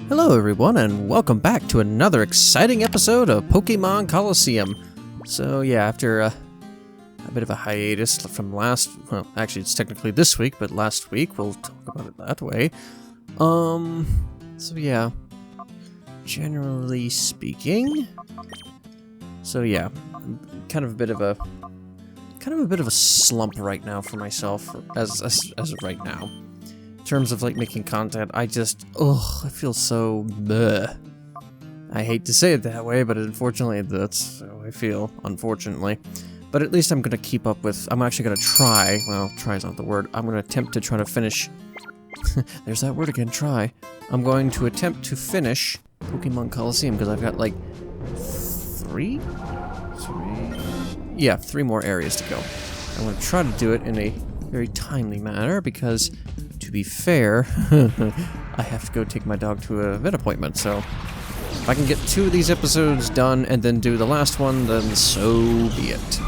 Hello everyone, and welcome back to another exciting episode of Pokémon Colosseum. So yeah, after a bit of a hiatus from well, actually it's technically this week, but last week, we'll talk about it that way. So yeah, generally speaking, so yeah, kind of a bit of a slump right now for myself, as of right now. In terms of like making content, I feel so bleh. I hate to say it that way, but unfortunately that's how I feel, unfortunately. But at least I'm gonna keep up with, I'm actually gonna try, well, try is not the word, I'm gonna attempt to try to finish, there's that word again, try. I'm going to attempt to finish Pokémon Colosseum, because I've got like three more areas to go. I'm gonna try to do it in a very timely manner, because to be fair, I have to go take my dog to a vet appointment, so if I can get 2 of these episodes done and then do the last one, then so be it.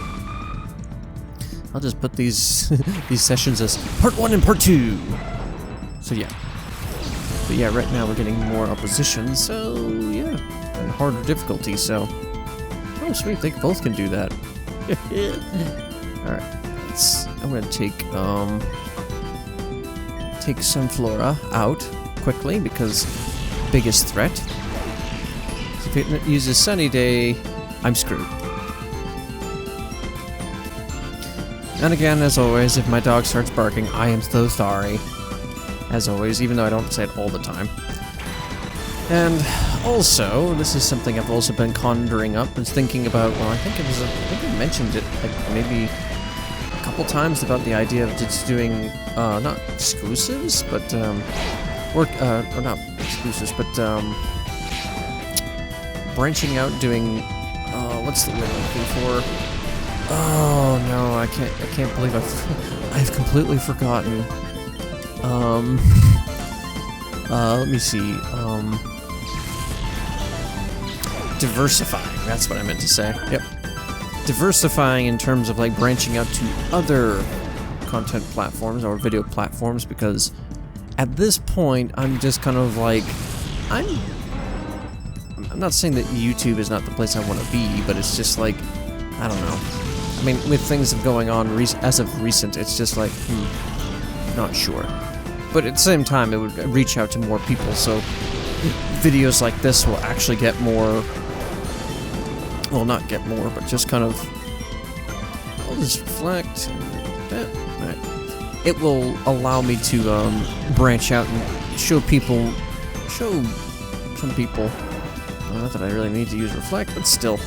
I'll just put these these sessions as part 1 and part 2. So yeah. But yeah, right now we're getting more opposition, so yeah, and harder difficulty, so oh sweet, they both can do that. Alright, I'm gonna take Sunflora out quickly, because biggest threat. If it uses Sunny Day, I'm screwed. And again, as always, if my dog starts barking, I am so sorry. As always, even though I don't say it all the time. And also, this is something I've also been conjuring up and thinking about, well, I think I mentioned it like maybe a couple times about the idea of just doing, not exclusives, but, or not exclusives, but, branching out, doing, what's the word I'm looking for? Oh no, I can't believe I've completely forgotten. Let me see, diversifying, that's what I meant to say, yep. Diversifying in terms of like branching out to other content platforms or video platforms, because at this point I'm just kind of like, I'm not saying that YouTube is not the place I want to be, but it's just like, I don't know. I mean, with things going on as of recent, it's just like, not sure. But at the same time, it would reach out to more people, so videos like this will actually get more, well, not get more, but just kind of, I'll just reflect, it will allow me to branch out and show some people, not that I really need to use reflect, but still,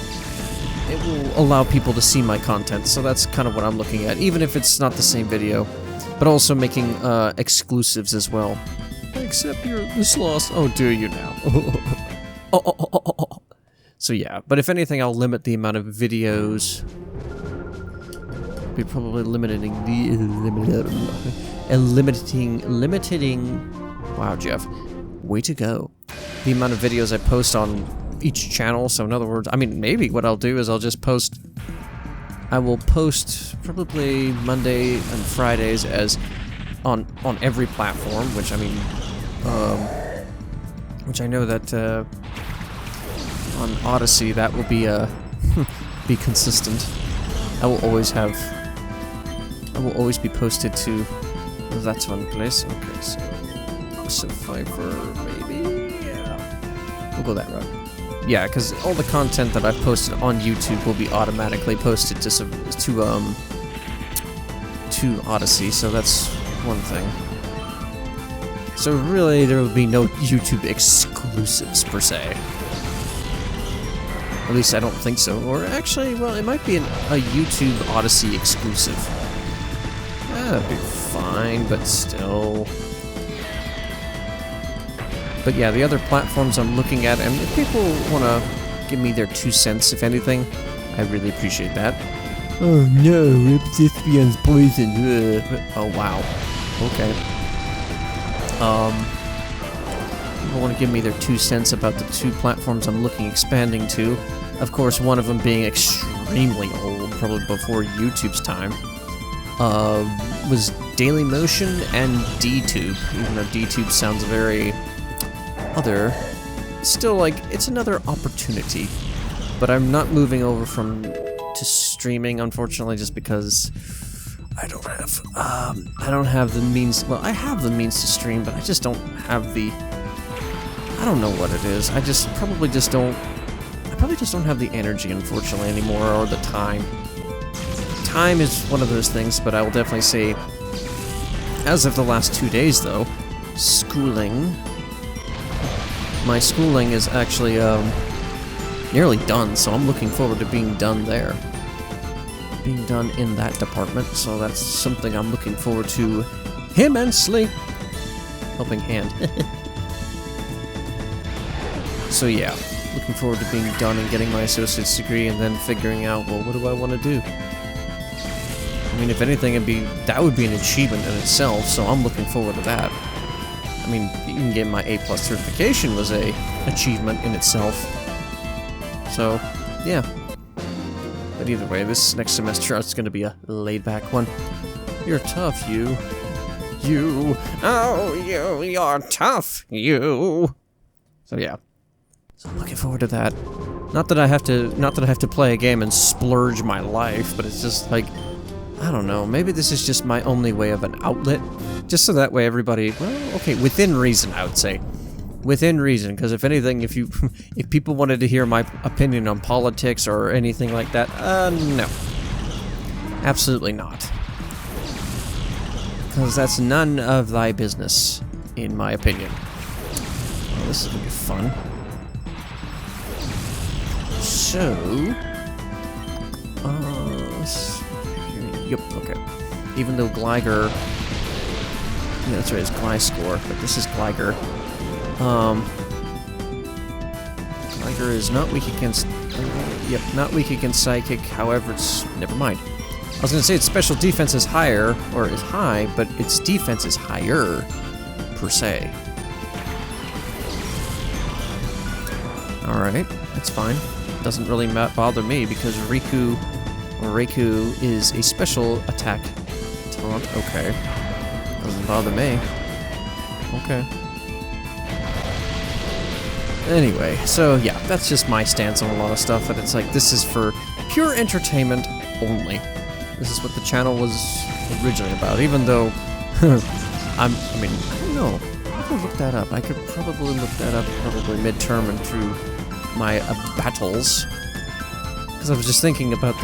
it will allow people to see my content, so that's kind of what I'm looking at, even if it's not the same video, but also making exclusives as well. Except you're this lost. Oh, do you now? So yeah, but if anything, I'll limit the amount of videos. Be probably limiting. Wow, Jeff, way to go. The amount of videos I post on each channel. So in other words, I mean, maybe what I'll do is I'll just post. I will post probably Monday and Fridays as on every platform, which I mean, which I know that on Odyssey that will be be consistent. I will always be posted to that one place. Okay, so Fiverr maybe, yeah, we'll go that route. Yeah, because all the content that I've posted on YouTube will be automatically posted to Odyssey, so that's one thing. So really, there will be no YouTube exclusives per se. At least I don't think so. Or actually, well, it might be a YouTube Odyssey exclusive. That'd be fine, but still. But yeah, the other platforms I'm looking at, and if people want to give me their 2 cents, if anything, I really appreciate that. Oh no, Ripsithion's poison. Oh wow. Okay. People want to give me their 2 cents about the 2 platforms I'm expanding to. Of course, one of them being extremely old, probably before YouTube's time. Was Dailymotion and DTube, even though DTube sounds very other... Still, like, it's another opportunity. But I'm not moving over to streaming, unfortunately, just because I don't have the means. Well, I have the means to stream, but I just don't have the. I don't know what it is. I probably just don't have the energy, unfortunately, anymore, or the time. Time is one of those things, but I will definitely say, as of the last 2 days, though, my schooling is actually nearly done, so I'm looking forward to being done there. Being done in that department, so that's something I'm looking forward to immensely. Helping hand. So yeah, looking forward to being done and getting my associate's degree, and then figuring out, well, what do I want to do? I mean, if anything, that would be an achievement in itself, so I'm looking forward to that. I mean, even getting my A+ certification was a achievement in itself. So, yeah. But either way, this next semester is going to be a laid-back one. You're tough, you. You. Oh, you're tough, you. So, yeah. So I'm looking forward to that. Not that I have to play a game and splurge my life, but it's just like, I don't know, maybe this is just my only way of an outlet. Just so that way everybody, well, okay, within reason, I would say. Within reason, because if anything, if people wanted to hear my opinion on politics or anything like that, no. Absolutely not. Because that's none of thy business, in my opinion. Well, this is gonna be fun. So... yep, okay. Even though Gligar... Yeah, that's right, it's Gliscor, but this is Gligar. Gligar is not weak against... yep, not weak against Psychic, however, it's... Never mind. I was gonna say its special defense is higher, or is high, but its defense is higher, per se. Alright, that's fine. Doesn't really bother me, because Raikou is a special attack taunt. Okay. Doesn't bother me. Okay. Anyway, so yeah, that's just my stance on a lot of stuff, and it's like, this is for pure entertainment only. This is what the channel was originally about, even though, I mean, I don't know. I could look that up. I could probably look that up probably midterm and through my battles. Because I was just thinking about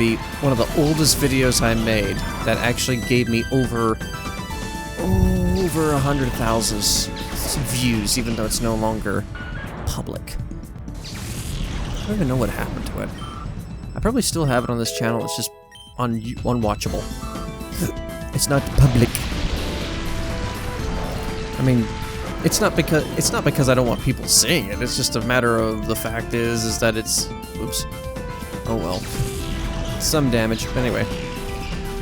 one of the oldest videos I made that actually gave me over 100,000 views, even though it's no longer public. I don't even know what happened to it. I probably still have it on this channel, it's just unwatchable. It's not public. I mean, it's not because I don't want people seeing it, it's just a matter of the fact is that it's... Oops. Oh well. Some damage, but anyway.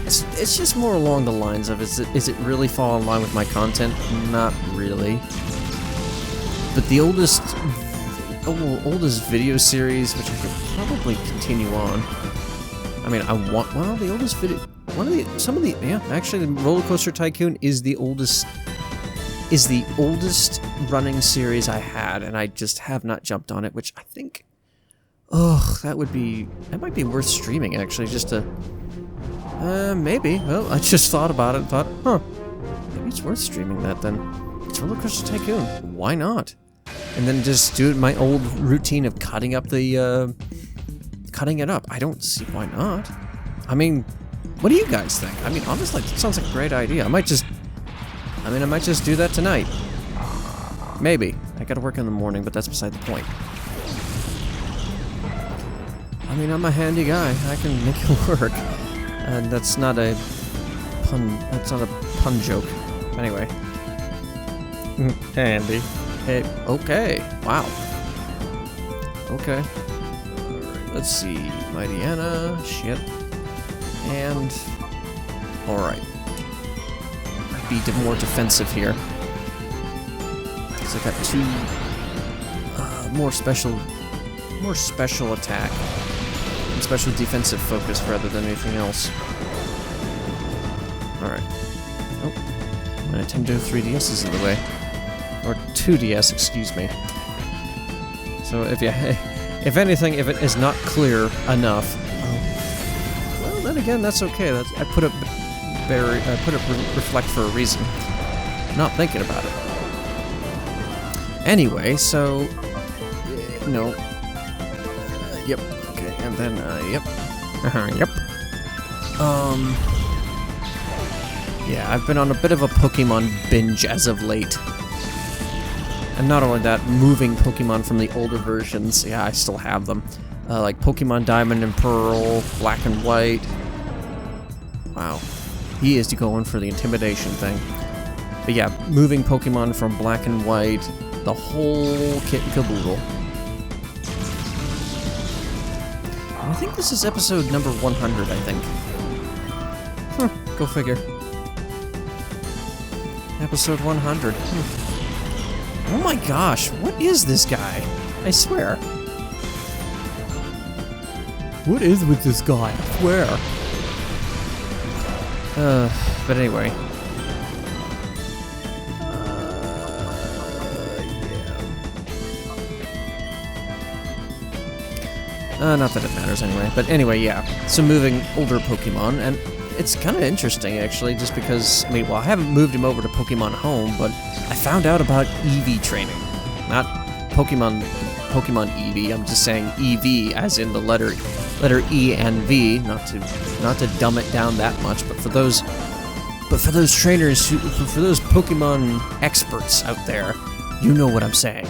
It's just more along the lines of, is it really fall in line with my content? Not really. But the oldest video series, which I could probably continue on. I mean, the oldest video, yeah, actually the Roller Coaster Tycoon is the oldest running series I had, and I just have not jumped on it, which I think, that might be worth streaming, actually, just to, maybe. Well, I just thought about it and thought, maybe it's worth streaming that then. It's Roller Coaster Tycoon. Why not? And then just do my old routine of cutting it up. I don't see why not. I mean, what do you guys think? I mean, honestly, it sounds like a great idea. I might just do that tonight. Maybe. I gotta work in the morning, but that's beside the point. I mean, I'm a handy guy. I can make it work. And that's not a pun joke. Anyway. Handy. Hey, okay. Wow. Okay. Alright, let's see. Mightyena. Shit. And... Alright. Be more defensive here. Because I got two... more special attack. And special defensive focus rather than anything else. Alright. Oh. My Nintendo 3DS is in the way. Or 2DS, excuse me. So if anything, if it is not clear enough, well, then again, that's okay. I put it reflect for a reason. Not thinking about it. Anyway, so no. Yep. Okay, and then yep. Yep. Yeah, I've been on a bit of a Pokemon binge as of late. And not only that, moving Pokemon from the older versions. Yeah, I still have them. Like Pokemon Diamond and Pearl, Black and White. Wow. He is going for the intimidation thing. But yeah, moving Pokemon from Black and White, the whole kit and caboodle. I think this is episode number 100, I think. Go figure. Episode 100. Oh my gosh, what is this guy? I swear. What is with this guy? I swear. But anyway. Not that it matters anyway. But anyway, yeah. So moving older Pokemon, and it's kind of interesting, actually, just because, I mean, well, I haven't moved him over to Pokemon Home, but I found out about EV training. Not Pokemon EV, I'm just saying EV, as in the letter E and V, not to dumb it down that much, but for those trainers, for those Pokemon experts out there, you know what I'm saying.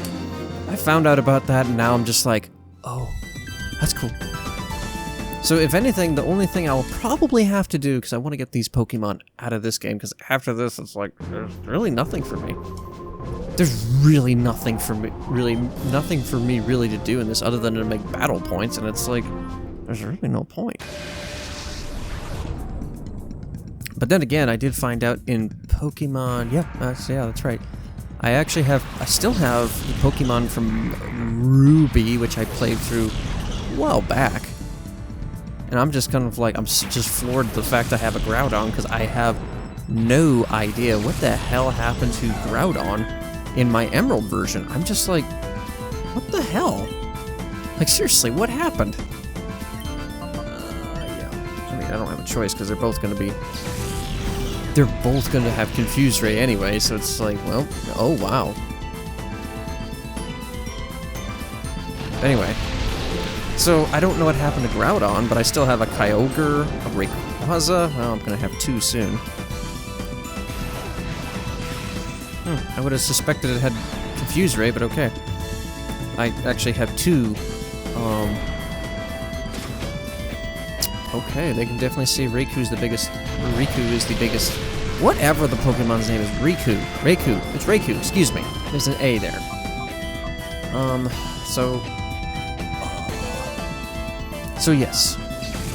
I found out about that, and now I'm just like, oh, that's cool. So if anything, the only thing I'll probably have to do, because I want to get these Pokemon out of this game, because after this, it's like, there's really nothing for me. There's really nothing for me really to do in this other than to make battle points, and it's like, there's really no point. But then again, I did find out in Pokemon, yeah, that's right. I still have the Pokemon from Ruby, which I played through a while back. And I'm just kind of like, I'm just floored at the fact I have a Groudon, because I have no idea what the hell happened to Groudon in my Emerald version. I'm just like, what the hell? Like, seriously, what happened? Yeah. I mean, I don't have a choice, because they're both going to have Confuse Ray anyway, so it's like, well, oh wow. Anyway. So, I don't know what happened to Groudon, but I still have a Kyogre, a Rayquaza. Well, I'm gonna have two soon. I would have suspected it had Confuse Ray, but okay. I actually have two. Okay, they can definitely see Riku is the biggest. Whatever the Pokemon's name is, Raikou. It's Raikou, excuse me. There's an A there. So yes,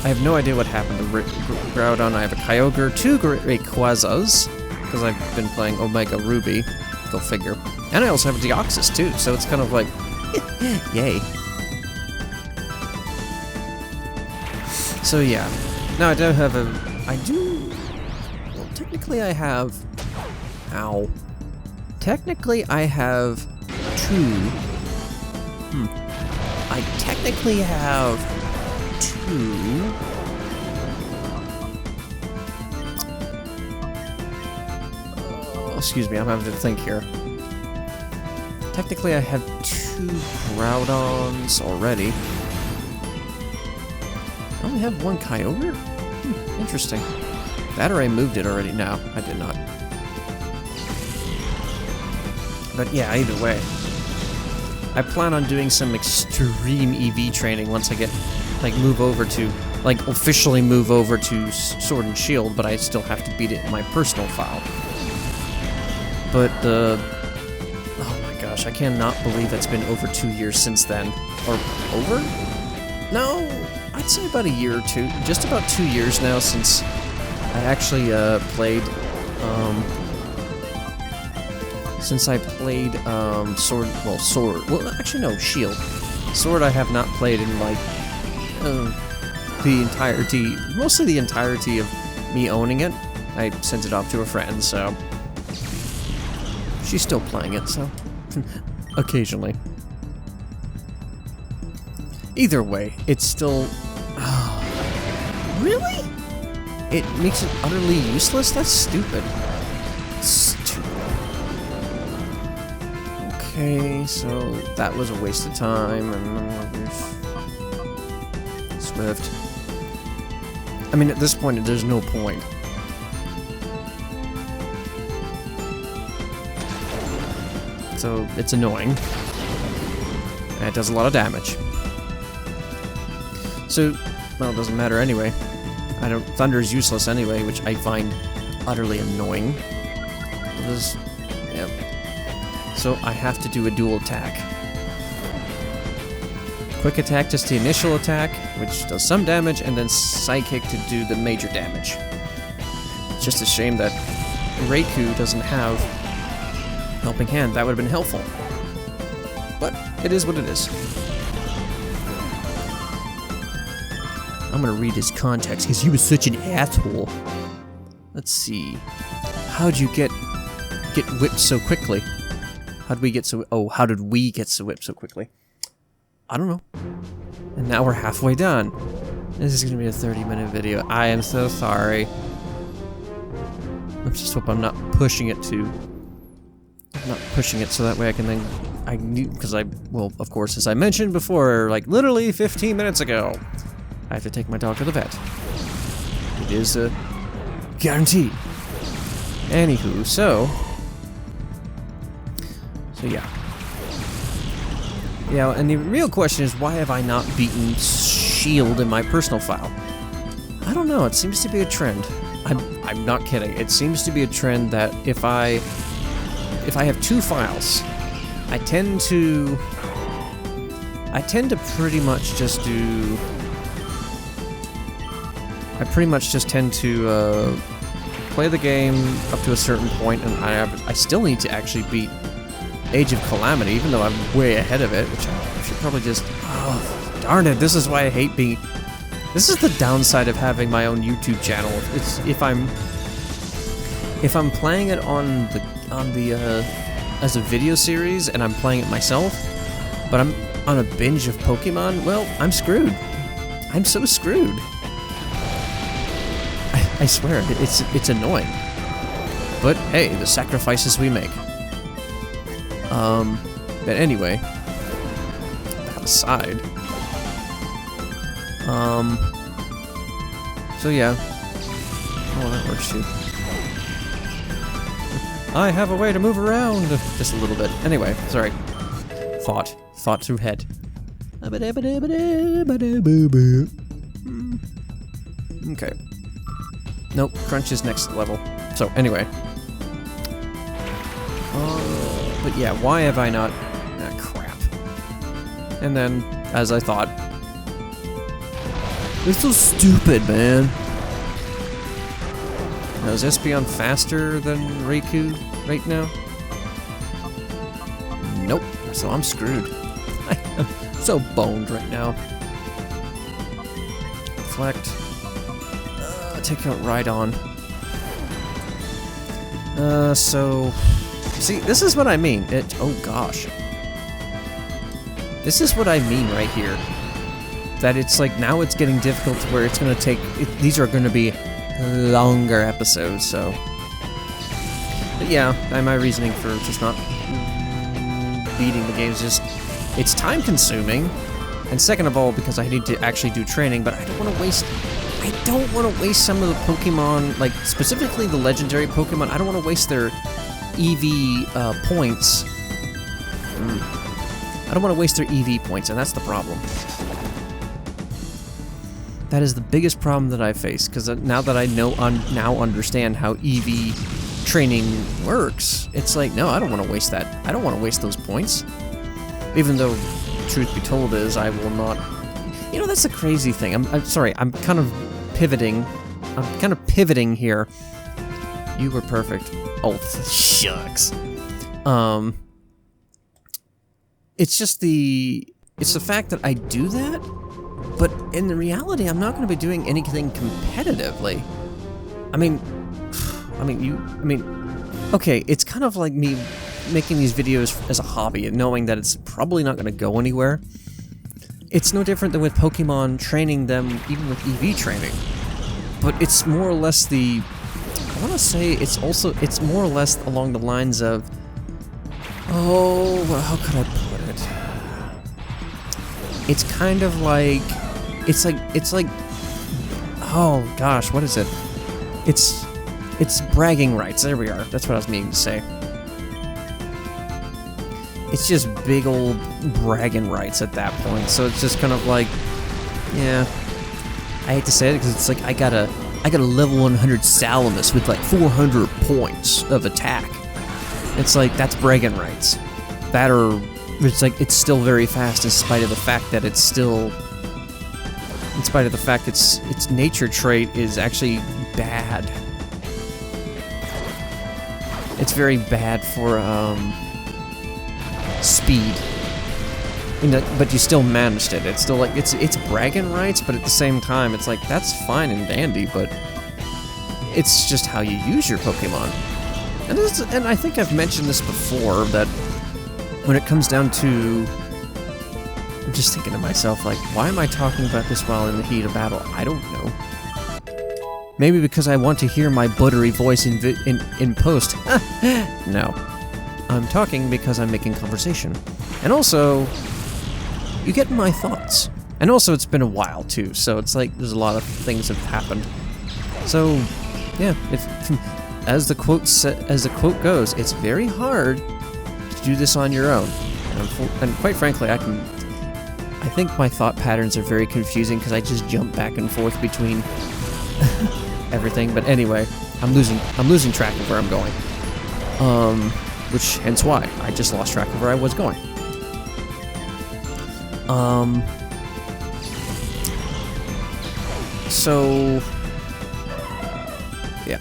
I have no idea what happened to Groudon. I have a Kyogre, two Rayquazas, because I've been playing Omega Ruby, go figure. And I also have a Deoxys too, so it's kind of like, yay. So yeah, now I technically I have two. I technically have two. Excuse me, I'm having to think here. Technically, I have two Groudons already. I only have one Kyogre? Interesting. That or I moved it already. No, I did not. But yeah, either way. I plan on doing some extreme EV training once I get, like, officially move over to Sword and Shield, but I still have to beat it in my personal file. But, oh my gosh, I cannot believe it's been over 2 years since then. Or, over? No, I'd say about a year or two. Just about 2 years now since I actually, played, Sword, well, actually no, Shield. Sword I have not played in, like, mostly the entirety of me owning it. I sent it off to a friend, so she's still playing it, so occasionally. Either way, it's still... Really? It makes it utterly useless? That's stupid. Okay, so that was a waste of time, and Swift. I mean, at this point, there's no point. So, it's annoying. And it does a lot of damage. So, well, it doesn't matter anyway. Thunder is useless anyway, which I find utterly annoying. Yep. So I have to do a dual attack. Quick attack, just the initial attack, which does some damage, and then Psychic to do the major damage. It's just a shame that Raikou doesn't have Helping Hand. That would have been helpful. But it is what it is. I'm gonna read his context, because he was such an asshole. Let's see. How'd you get whipped so quickly? How did we get so... Oh, how did we get so whipped so quickly? I don't know. And now we're halfway done. This is gonna be a 30-minute video. I am so sorry. Let's just hope I'm not pushing it to... I'm not pushing it so that way I can then... I knew... Because well, of course, as I mentioned before, like literally 15 minutes ago, I have to take my dog to the vet. It is guaranteed. Anywho, so yeah. Yeah, and the real question is, why have I not beaten Shield in my personal file? I don't know, it seems to be a trend. I'm not kidding. It seems to be a trend that if I have two files, I tend to pretty much just do... I pretty much just tend to play the game up to a certain point, and I still need to actually beat Age of Calamity, even though I'm way ahead of it, which I should probably just... Oh, darn it, this is why I hate being... This is the downside of having my own YouTube channel. It's if I'm playing it on the as a video series, and I'm playing it myself, but I'm on a binge of Pokemon, well, I'm screwed. I'm so screwed. I swear, it's annoying. But hey, the sacrifices we make. But anyway, that aside, so yeah. Oh, that works too. I have a way to move around just a little bit. Anyway, sorry. Thought through head. Okay. Nope, Crunch is next level. So, anyway. But yeah, why have I not... Ah, crap. And then, as I thought... It's so stupid, man. Now, is Espeon faster than Raikou right now? Nope, so I'm screwed. I am so boned right now. Reflect. Take out Rhydon. So... See, this is what I mean. Oh gosh. This is what I mean right here. That it's like, now it's getting difficult to where it's gonna take... these are gonna be longer episodes, so... But yeah, my reasoning for just not beating the game is just... It's time-consuming. And second of all, because I need to actually do training, but I don't want to waste... I don't want to waste some of the Pokemon, like, specifically the legendary Pokemon, I don't want to waste their EV points. I don't want to waste their EV points, and that's the problem. That is the biggest problem that I face, because now that I now understand how EV training works, it's like, no, I don't want to waste that. I don't want to waste those points. Even though, truth be told is, I will not... You know, that's the crazy thing. I'm sorry, I'm kind of pivoting. I'm kind of pivoting here. You were perfect. Oh, shucks. It's just it's the fact that I do that, but in the reality, I'm not going to be doing anything competitively. I mean, okay, it's kind of like me making these videos as a hobby and knowing that it's probably not going to go anywhere. it's no different than with Pokemon training them, even with EV training. But it's more or less I want to say it's more or less along the lines of, oh, well, how could I put it? It's kind of like, it's like, oh gosh, what is it? It's bragging rights. There we are. That's what I was meaning to say. It's just big old bragging rights at that point. So it's just kind of like, yeah. I hate to say it because it's like I got a level 100 Salamis with like 400 points of attack. It's like, that's bragging rights. It's like, it's still very fast in spite of the fact that its nature trait is actually bad. It's very bad for speed. But you still managed it. It's still like, it's bragging rights, but at the same time, it's like, that's fine and dandy, but it's just how you use your Pokemon. And I think I've mentioned this before, that when it comes down to, I'm just thinking to myself, like, why am I talking about this while in the heat of battle? I don't know. Maybe because I want to hear my buttery voice in post. No. I'm talking because I'm making conversation. And also, you get my thoughts. And also, it's been a while, too, so it's like there's a lot of things that have happened. So, yeah, as the quote goes, it's very hard to do this on your own. And quite frankly, I think my thought patterns are very confusing because I just jump back and forth between everything. But anyway, I'm losing track of where I'm going. Which, hence why, I just lost track of where I was going. So, yeah.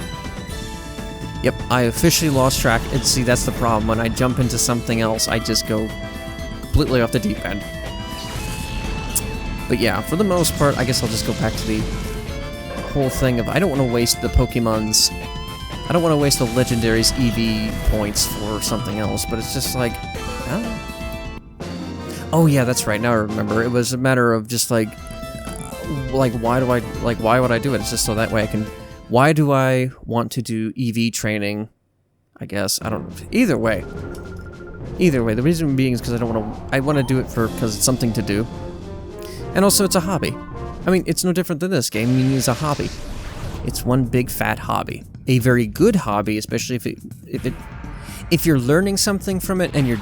Yep, I officially lost track, and see, that's the problem. When I jump into something else, I just go completely off the deep end. But yeah, for the most part, I guess I'll just go back to the whole thing of, I don't want to waste the Pokemon's, I don't want to waste the Legendary's EV points for something else, but it's just like, oh yeah, that's right, now I remember. It was a matter of just like why would I do it? It's just so that way I can, why do I want to do EV training? I guess, I don't, either way, the reason being is because I want to do it because it's something to do. And also it's a hobby. I mean, it's no different than this. Gaming is a hobby. It's one big fat hobby. A very good hobby, especially if you're learning something from it and you're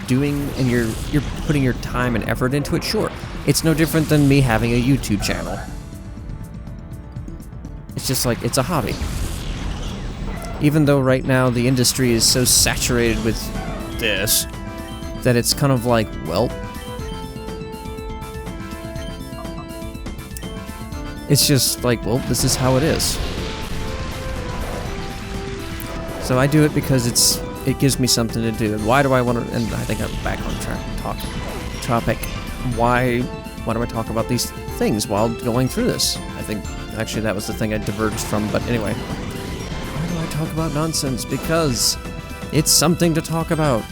putting your time and effort into it, sure. It's no different than me having a YouTube channel. It's just like, it's a hobby. Even though right now the industry is so saturated with this, that it's kind of like, well, it's just like, well, this is how it is. So I do it because it gives me something to do. And why do I want to, and I think I'm back on topic. Why do I talk about these things while going through this? I think, actually, that was the thing I diverged from, but anyway. Why do I talk about nonsense? Because it's something to talk about.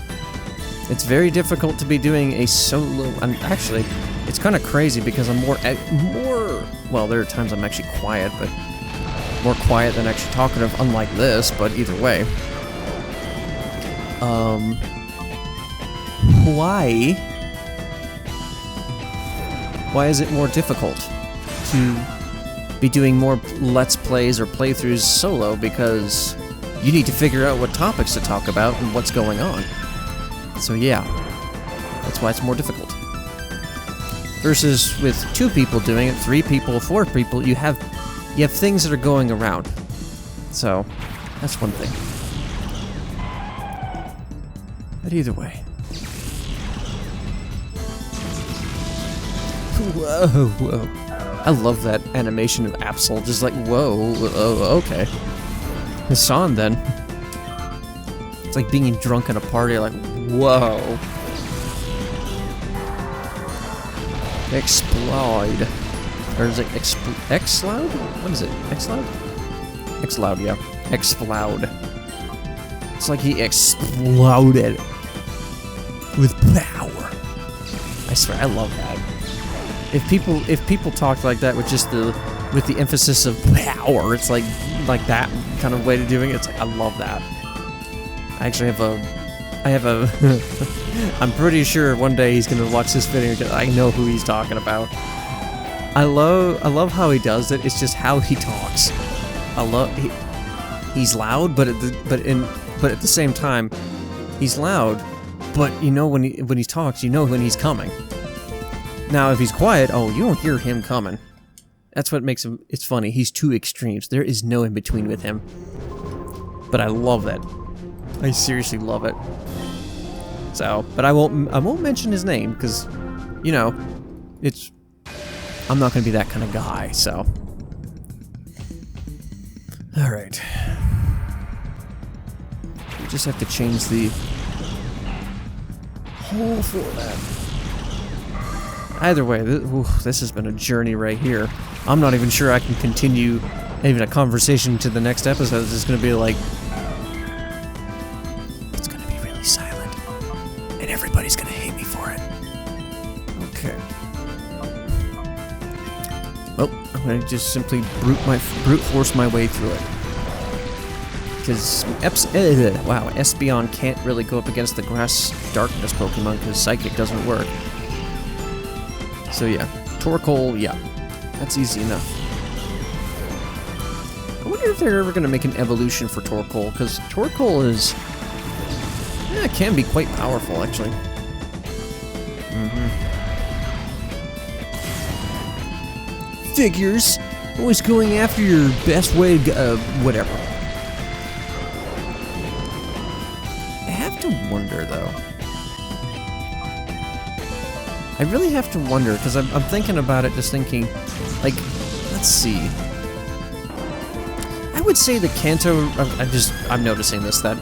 It's very difficult to be doing a solo, and actually, it's kind of crazy because I'm more, well, there are times I'm actually quiet, but more quiet than actually talkative, unlike this, but either way. Why is it more difficult to be doing more Let's Plays or playthroughs solo? Because you need to figure out what topics to talk about and what's going on. So yeah, that's why it's more difficult. Versus with 2 people doing it, 3 people, 4 people, you have things that are going around. So, that's one thing. But either way. Whoa. I love that animation of Absol, just like, whoa, okay. Hassan, then. It's like being drunk at a party, like, whoa. Explode. Or is it X-Loud? What is it? X-Loud? X-Loud, yeah. Explode. It's like he exploded with power. I swear, I love that. if people talk like that with just with the emphasis of power, it's like that kind of way of doing it. It's like, I love that. I actually have a I'm pretty sure one day he's gonna watch this video because I know who he's talking about. I love how he does it. It's just how he talks. He's loud, but at the same time, he's loud. But you know when he talks, you know when he's coming. Now, if he's quiet, oh, you don't hear him coming. That's what makes him. It's funny. He's two extremes. There is no in between with him. But I love that. I seriously love it. So, but I won't mention his name because, you know, I'm not gonna be that kind of guy. So, all right. We just have to change the whole format. Either way, this has been a journey right here. I'm not even sure I can continue even a conversation to the next episode. It's just gonna be like, it's gonna be really silent, and everybody's gonna hate me for it. Okay. Well, I'm gonna just simply brute force my way through it. Because wow, Espeon can't really go up against the Grass Darkness Pokemon because Psychic doesn't work. So yeah, Torkoal, yeah, that's easy enough. I wonder if they're ever going to make an evolution for Torkoal, because Torkoal is, yeah, it can be quite powerful actually. Figures, always going after your best way to whatever. I have to wonder though. I really have to wonder, because I'm thinking about it, just thinking, like, let's see. I would say the Kanto, I'm noticing this, that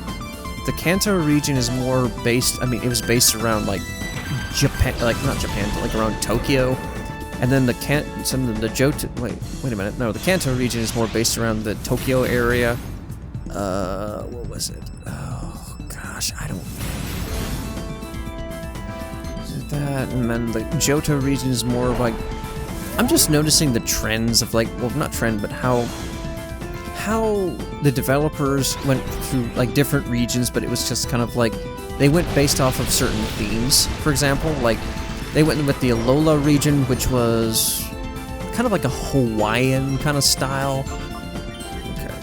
the Kanto region is more based, I mean, it was based around, like, Japan, like, not Japan, but, like, around Tokyo. And then the Johto, wait a minute, no, the Kanto region is more based around the Tokyo area. What was it? Oh, gosh, I don't know. That, and then the Johto region is more of like, I'm just noticing the trends of like, well, not trend, but how the developers went through like different regions, but it was just kind of like they went based off of certain themes. For example, like they went with the Alola region, which was kind of like a Hawaiian kind of style. Okay.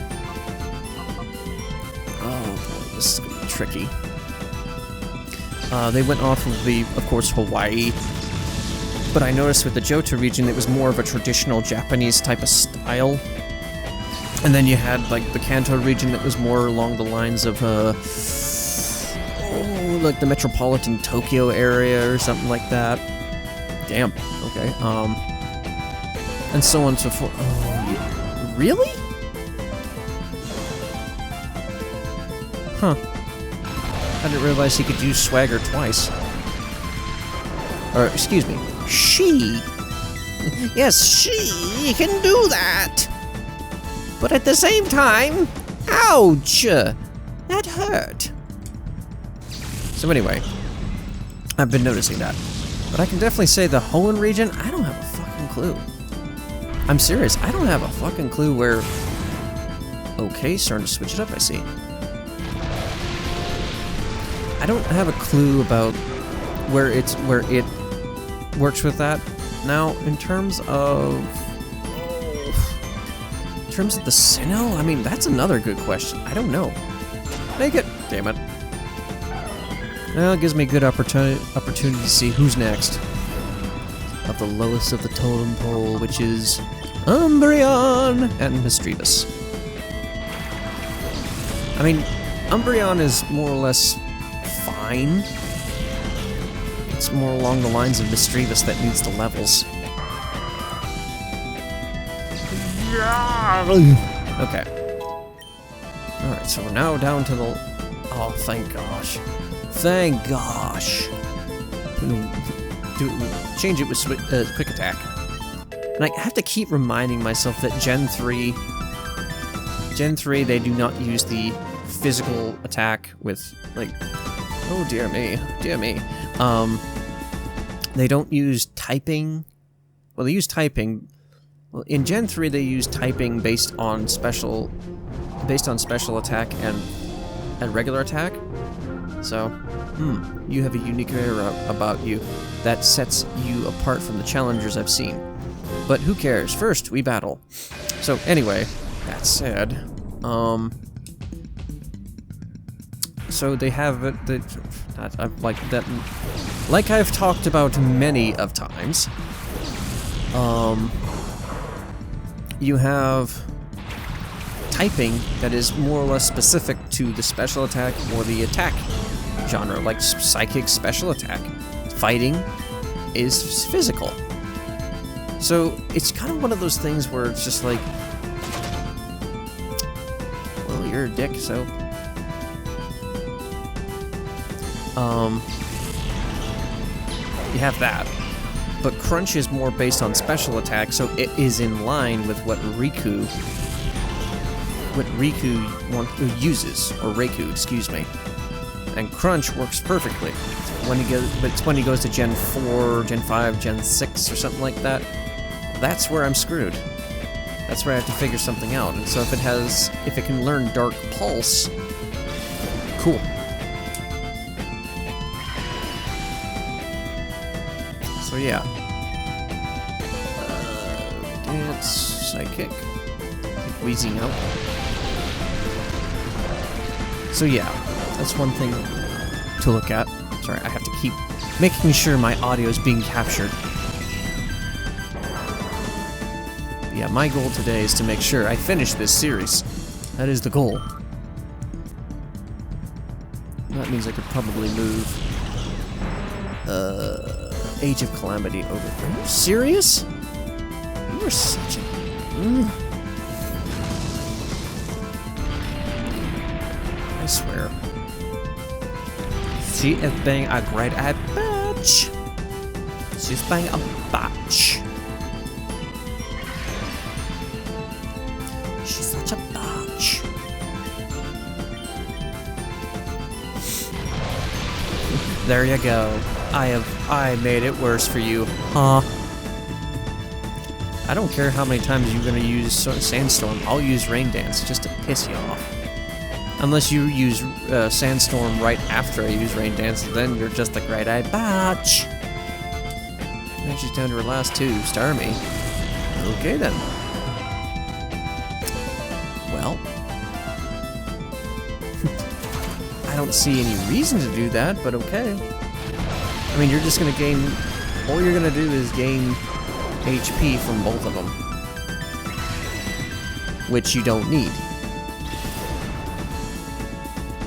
Oh boy, this is gonna be tricky. They went off of course, Hawaii. But I noticed with the Johto region, it was more of a traditional Japanese type of style. And then you had, like, the Kanto region that was more along the lines of, like the metropolitan Tokyo area or something like that. Damn, okay. And so on and so forth. Oh, yeah. Really? Huh. I didn't realize he could use Swagger twice. Or, excuse me, she. Yes, she can do that. But at the same time, ouch! That hurt. So anyway, I've been noticing that. But I can definitely say the Hoenn region, I don't have a fucking clue. I'm serious, I don't have a fucking clue where... Okay, starting to switch it up, I see. I don't have a clue about where it works with that. Now, in terms of the Sinnoh, I mean, that's another good question. I don't know. Make it. Damn it. Well, it gives me a good opportunity to see who's next. Of the lowest of the totem pole, which is Umbreon and Misdreavus. I mean, Umbreon is more or less fine. It's more along the lines of Misdreavus that needs the levels. Okay. Alright, so we're now down to the... Oh, thank gosh. Thank gosh. Change it with Quick Attack. And I have to keep reminding myself that Gen 3, they do not use the physical attack with, like... Oh, dear me. Dear me. They don't use typing well, they use typing. Well, in Gen 3, they use typing based on special attack and regular attack. So, you have a unique aura about you that sets you apart from the challengers I've seen. But who cares? First, we battle. So anyway, that said, so they have like I've talked about many of times. You have typing that is more or less specific to the special attack or the attack genre, like psychic special attack. Fighting is physical. So it's kind of one of those things where it's just like, well, you're a dick, so you have that. But Crunch is more based on special attack, so it is in line with what Riku uses, or Reiku, excuse me. And Crunch works perfectly. It's when he goes to Gen 4, Gen 5, Gen 6, or something like that. That's where I'm screwed. That's where I have to figure something out. And so if it can learn Dark Pulse, cool. So yeah. Dance, Psychic, wheezing out. So yeah, that's one thing to look at. Sorry, I have to keep making sure my audio is being captured. But yeah, my goal today is to make sure I finish this series. That is the goal. That means I could probably move Age of Calamity over. Are you serious? You are such a... I swear. She is being a great bitch. She's being a bitch. She's such a bitch. There you go. I made it worse for you, huh? I don't care how many times you're gonna use Sandstorm. I'll use Rain Dance just to piss you off. Unless you use Sandstorm right after I use Rain Dance, then you're just a great-eyed bitch. Now she's down to her last two. Star me. Okay then. Well, I don't see any reason to do that, but okay. I mean, you're just gonna gain. All you're gonna do is gain HP from both of them, which you don't need.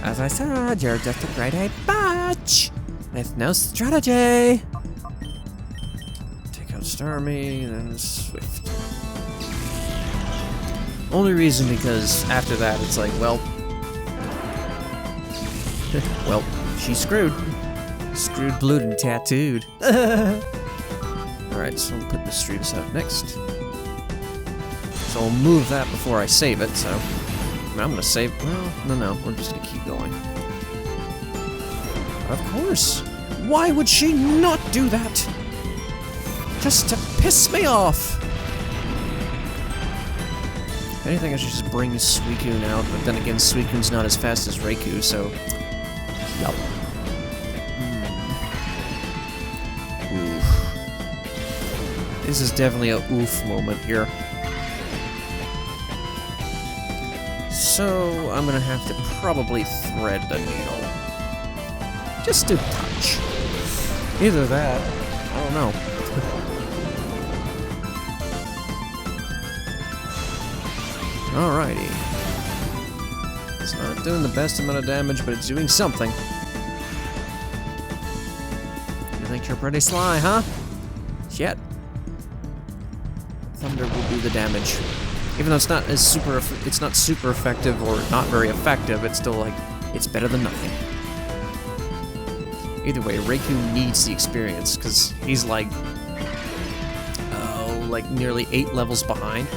As I said, you're just a great-eyed bitch with no strategy. Take out Starmie, then Swift. Only reason because after that it's like, well, well, she's screwed. Screwed, blued, and tattooed. Alright, so I'll put Misdreavus out next. So I'll move that before I save it, so... I'm gonna save... Well, no, we're just gonna keep going. Of course! Why would she not do that? Just to piss me off! If anything, I should just bring Suicune out, but then again, Suicune's not as fast as Reiku, so... Yup. Oof. This is definitely a oof moment here. So, I'm gonna have to probably thread the needle. Just a touch. Either that, I don't know. Alrighty. It's not doing the best amount of damage, but it's doing something. You think you're pretty sly, huh? Shit. Thunder will do the damage. Even though it's not super effective or not very effective, it's still like, it's better than nothing. Either way, Reiku needs the experience, because he's like, like nearly 8 levels behind.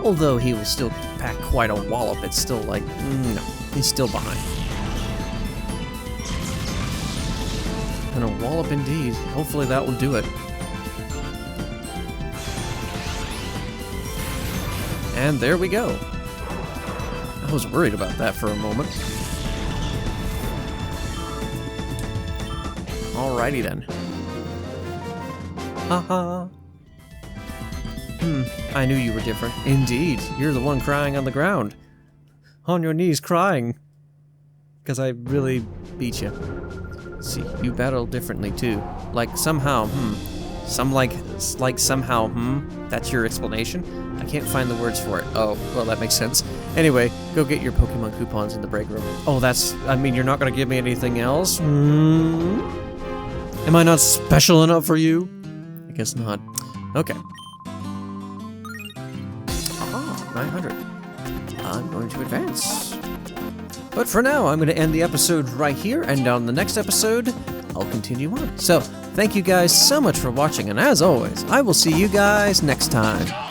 Although he will still pack quite a wallop, it's still like, no, he's still behind. And a wallop indeed. Hopefully that will do it. And there we go. I was worried about that for a moment. Alrighty then. Haha. I knew you were different. Indeed, you're the one crying on the ground. On your knees crying. Because I really beat you. See, you battle differently too. Like somehow, somehow, that's your explanation? I can't find the words for it. Oh, well, that makes sense. Anyway, go get your Pokemon coupons in the break room. Oh, I mean, you're not gonna give me anything else? Am I not special enough for you? I guess not. Okay. Ah, 900. I'm going to advance. But for now, I'm going to end the episode right here, and on the next episode, I'll continue on. So, thank you guys so much for watching, and as always, I will see you guys next time.